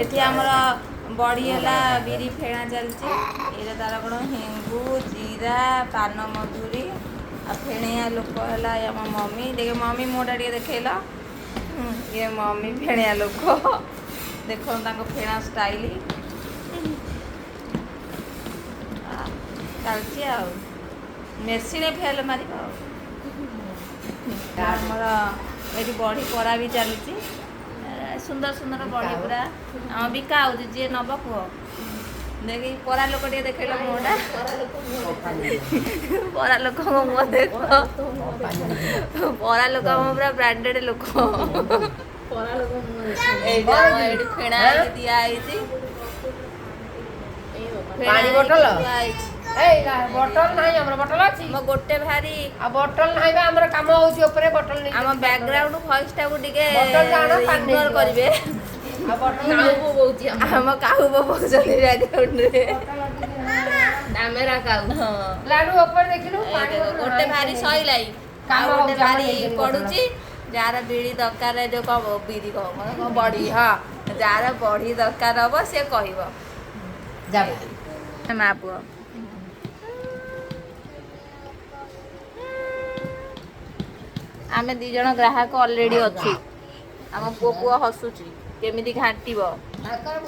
ଏଠି ଆମର ବଡ଼ି ହେଲା ବିରି ଫେଣା ଚାଲିଛି। ଏଇଟା ତାର କ'ଣ ହେଙ୍ଗୁ ଜିରା ପାନ ମଧୁରୀ ଆଉ ଫେଣିଆ ଲୋକ ହେଲା ଆମ ମମି। ଦେଖ ମମି ମୁହଁଟା ଟିକେ ଦେଖେଇଲ। ଇଏ ମମି ଫେଣିଆ ଲୋକ ଦେଖନ୍ତୁ ତାଙ୍କ ଫେଣା ଷ୍ଟାଇଲ ଚାଲିଛି ଆଉ ମେସିନରେ ଫେଲ୍ ମାରିବ ଆଉ। ଆମର ଏଠି ବଢ଼ି ପରା ବି ଚାଲିଛି। ସୁନ୍ଦର ସୁନ୍ଦର ବଢ଼ି ପୁରା ଆମ ବିକା ହେଉଛି। ଯିଏ ନେବ କୁହ ଦେଖି ପରା ଲୋକ ଟିକେ ଦେଖେଇଲ ମୁହଁଟା। ପରା ଲୋକଙ୍କ ମୁହଁ ଦେଖ। ପରା ଲୋକ ଆମ ପୁରା ବ୍ରାଣ୍ଡେଡ୍ ଲୋକ। ଏଇଠି ଏଇଠି ଫେଣା ହେଇକି ଦିଆ ହେଇଛି। ପାଣି ବୋଟଲ ବଟଲ ନାହିଁ ଆମର ବଟଲ ଅଛି ମୋ ଗୋଟେ ଭାରି ଆଉ ବଟଲ ନାହିଁ ବା ଆମର କାମ ହଉଛି ଉପରେ ବଟଲ ନେଇ ଆମ ବ୍ୟାକଗ୍ରାଉଣ୍ଡ ଭଏସ ଟାକୁ ଟିକେ ଇଗ୍ନୋର କରିବେ। ଆମ କାହୁ ବୋବଉଛନ୍ତି ବ୍ୟାକଗ୍ରାଉଣ୍ଡରେ। ଡାମେରା କାଉ ଲାଡୁ ଉପରେ ଦେଖିଲୁ ଗୋଟେ ଭାରି ସଇଲାଇ ଆଉ ଗୋଟେ ଭାରି ପଡୁଛି। ଯାହାର ବିଡ଼ି ଦରକାର ଯୋଉ କବ ବିରି କହ ବଢି ହଁ ଯାହାର ବଢି ଦରକାର ହବ ସେ କହିବ ମା ପୁଅ। ଆମେ 2 ଜଣ ଗ୍ରାହକ ଅଲରେଡି ଅଛୁ। ଆମ ପୁଅ ହସୁଛି କେମିତି ଘାଣ୍ଟିବ।